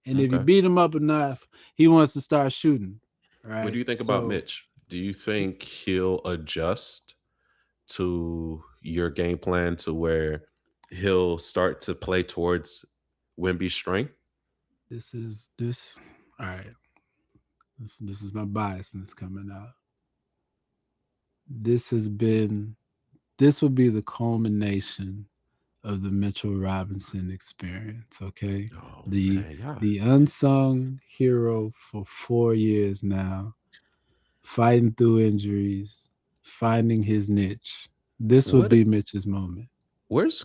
And if you Okay. beat him up enough, he wants to start shooting. What do Right. you think about So Mitch? Do you think he'll adjust to your game plan to where he'll start to play towards Wemby's strength? this. All right. This is my biasness coming out. This has been. This will be the culmination of the Mitchell Robinson experience. Okay, Oh the man, yeah. the unsung hero for 4 years now, fighting through injuries, finding his niche. This would What? be Mitch's moment.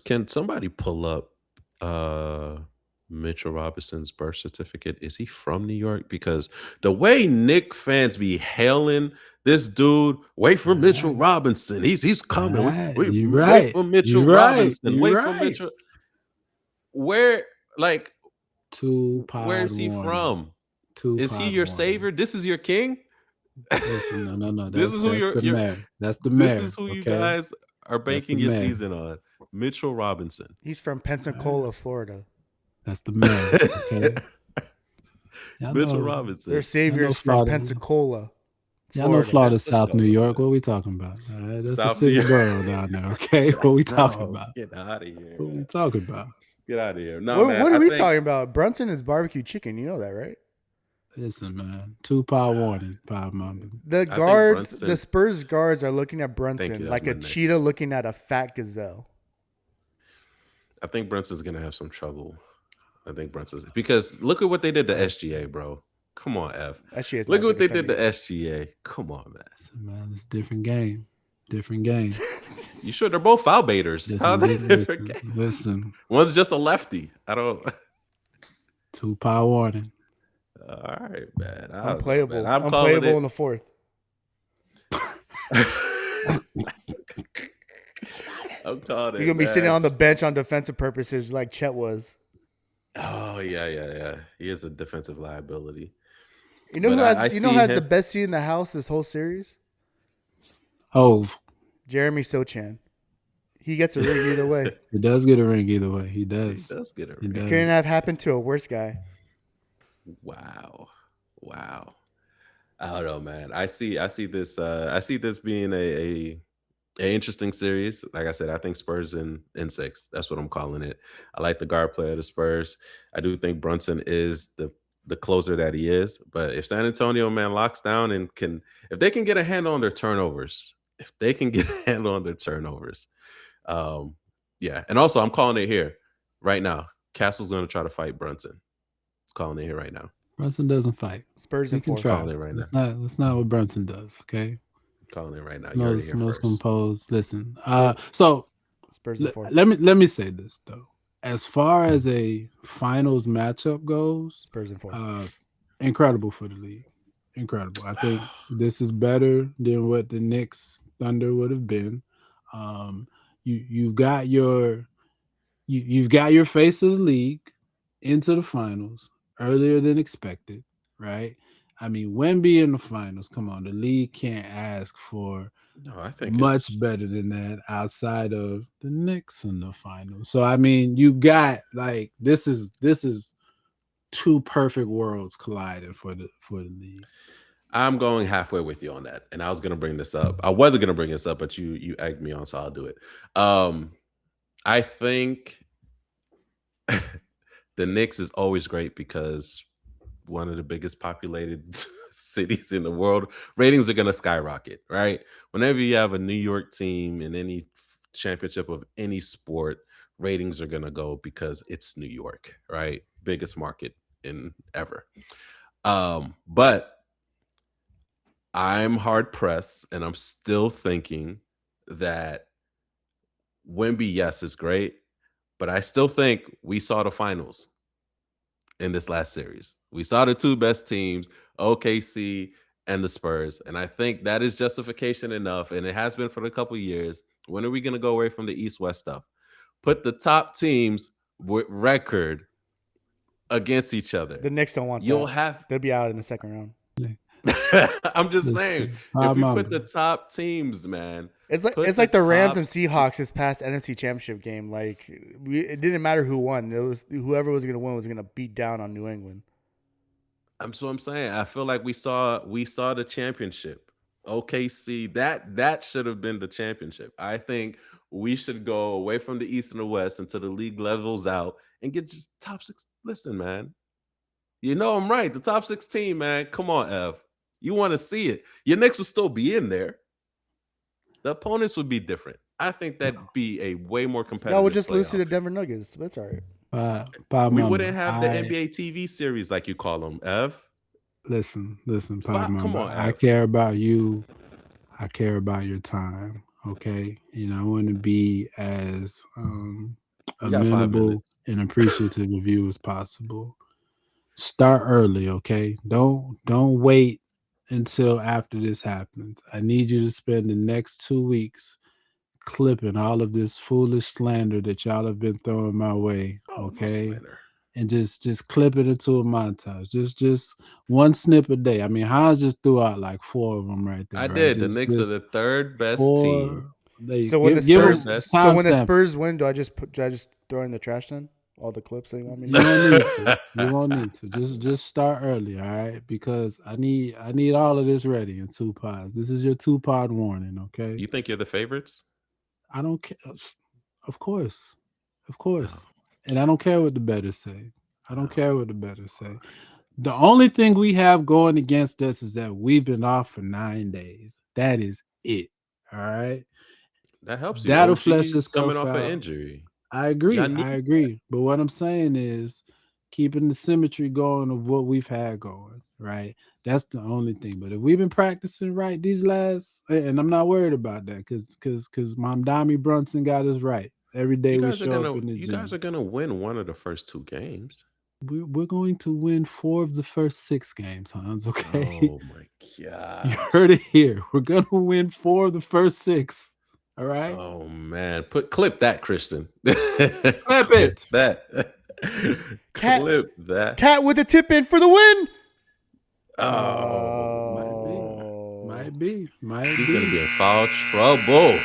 Can somebody pull up Mitchell Robinson's birth certificate? Is he from New York? Because the way Knick fans be hailing this dude, wait for Mitchell Right, Robinson. He's coming. right, you're Wait right, for Mitchell you're right, Robinson. you're Wait for right. Mitchell. Where like Two where pod is he warning. from? Two Is he pod your warning. savior? This is your king? Listen, no. This is who That's the you're mayor. That's the this mayor. is who you Okay, guys are that's the banking your mayor. season on. Mitchell Robinson. He's from Pensacola, Florida. That's the mayor. Okay. Y'all Mitchell know, Robinson. Their savior's from Florida. Pensacola, Y'all know Florida. Florida, South New Pensacola. York. What we talking about? All right, that's the South New sixth York. borough down there. Okay, what we talking No, about? get out of here. What we Man. talking about? Get out of here. No, man. What are I we think talking about? Brunson is barbecue chicken. You know that, right? Listen, man. 2-pod warning, pod mama. The think guards, Brunson- the Spurs guards are looking at Brunson you, that like was a my next. cheetah looking at a fat gazelle. I think Brunson's gonna have some trouble. I think Brunson's because look at what they did to SGA, bro. Come on, F. SGA is Look at not what they gonna did to defend SGA. Come on, man. Listen, man, it's different game. Different game. You sure they're both foul baiters? How are they different? Listen. One's just a lefty. I don't. 2-pod warning. All right, man. I don't know, Unplayable. man. I'm calling Unplayable in it. the fourth. I'm calling it. You're gonna be man. sitting on the bench on defensive purposes like Chet was. Oh yeah. He is a defensive liability. You know But who I has you know see who has him- the best seat in the house this whole series? Hove. Jeremy Sochan. He gets a ring either way. He does get a ring either way. He He does. does get it. He Right. does. Couldn't have happened to a worse guy. Wow. I don't know, man. I see this being a interesting series. Like I said, I think Spurs in 6. That's what I'm calling it. I like the guard play of the Spurs. I do think Brunson is the closer that he is. But if San Antonio, man, locks down and if they can get a handle on their turnovers, yeah. And also I'm calling it here right now. Castle's gonna try to fight Brunson. Calling it here right now. Brunson doesn't fight. Spurs He in can four. try. Calling it right That's not what Brunson does. Okay. Calling it right now. You heard it Most here most first. composed. Listen. So Spurs in four. let me say this though. As far as a finals matchup goes, Spurs in four. incredible for the league. Incredible. I think this is better than what the Knicks Thunder would have been. You've got your face of the league into the finals earlier than expected, right? I mean, Wemby in the finals. Come on, the league can't ask for No, I think much it's- better than that outside of the Knicks in the finals. So I mean, you got like this is two perfect worlds colliding for the league. I'm going halfway with you on that. And I was gonna bring this up. I wasn't gonna bring this up, but you egged me on, so I'll do it. I think the Knicks is always great because one of the biggest populated cities in the world, ratings are going to skyrocket, right? Whenever you have a New York team in any championship of any sport, ratings are going to go because it's New York, right? Biggest market in ever. But I'm hard pressed and I'm still thinking that Wemby, yes, is great, but I still think we saw the finals in this last series. We saw the two best teams, OKC and the Spurs, and I think that is justification enough, and it has been for a couple of years. When are we going to go away from the East-West stuff? Put the top teams with record against each other. The Knicks don't want that. They'll be out in the second round. I'm just saying, if we put the top teams, man, it's like the Rams and Seahawks this past NFC Championship game. Like it didn't matter who won; it was whoever was going to win was going to beat down on New England. I'm saying. I feel like we saw the championship. OKC, that should have been the championship. I think we should go away from the East and the West until the league levels out and get just top 6. Listen, man, you know I'm right. The top 16, man. Come on, Ev. You want to see it. Your Knicks will still be in there. The opponents would be different. I think that'd be a way more competitive. Y'all would just lose to the Denver Nuggets. That's all right. We wouldn't have the NBA TV series like you call them, Ev. Listen, come on, Ev. I care about you. I care about your time. Okay, I want to be as amenable and appreciative of you as possible. Start early, okay? Don't wait until after this happens. I need you to spend the next 2 weeks clipping all of this foolish slander that y'all have been throwing my way, okay? And just clip it into a montage. Just one snip a day. I mean, Hans just threw out like 4 of them right there. I did. The Knicks are the third best team. So when the Spurs win, do I just throw in the trash then? All the clips that you want me to You won't need to. Just start early, all right? Because I need all of this ready in 2 pods. This is your 2-pod warning, okay? You think you're the favorites? I don't care. Of course. And I don't care what the bettors say. The only thing we have going against us is that we've been off for 9 days. That is it. All right. That helps you. That'll flesh us coming off an injury. I agree. But what I'm saying is keeping the symmetry going of what we've had going, right? That's the only thing. But if we've been practicing right these last, and I'm not worried about that because Mom Dami Brunson got us right. Every day we show up in the gym. You guys are going to win one of the first 2 games. We're going to win 4 of the first 6 games, Hans, okay? Oh, my God. You heard it here. We're going to win 4 of the first 6. All right. Oh man, clip that, Christian. Clip it. Clip that. Cat with a tip in for the win. Might be. He's gonna be in foul trouble.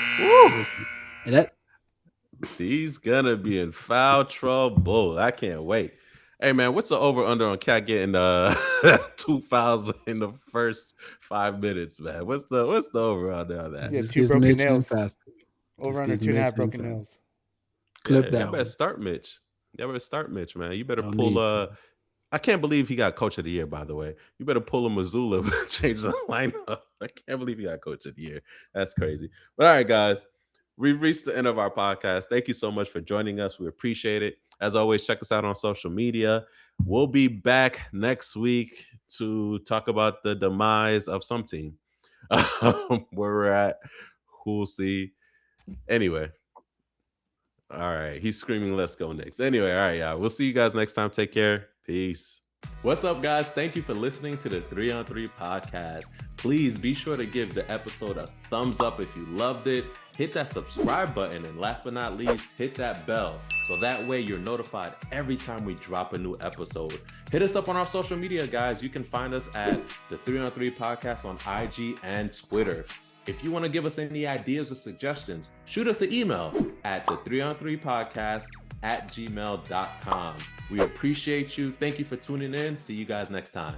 And he's gonna be in foul trouble. I can't wait. Hey man, what's the over under on Cat getting 2 fouls in the first 5 minutes, man? What's the over under on that? Yeah, 2 broken nails. Over under 2.5 broken nails. Clip that. You better start Mitch. Man. You better pull I can't believe he got Coach of the Year, by the way. You better pull a Missoula, change the lineup. I can't believe he got Coach of the Year. That's crazy. But all right, guys, we've reached the end of our podcast. Thank you so much for joining us. We appreciate it. As always, check us out on social media. We'll be back next week to talk about the demise of some team. Where we're at, who'll see. Anyway. All right. He's screaming, let's go Knicks. Anyway, all right, y'all. We'll see you guys next time. Take care. Peace. What's up, guys? Thank you for listening to the 3-on-3 podcast. Please be sure to give the episode a thumbs up if you loved it. Hit that subscribe button, and last but not least, hit that bell so that way you're notified every time we drop a new episode. Hit us up on our social media, guys. You can find us at the 3-on-3 podcast on IG and Twitter. If you want to give us any ideas or suggestions, shoot us an email at the 3on3podcast@gmail.com. We appreciate you. Thank you for tuning in. See you guys next time.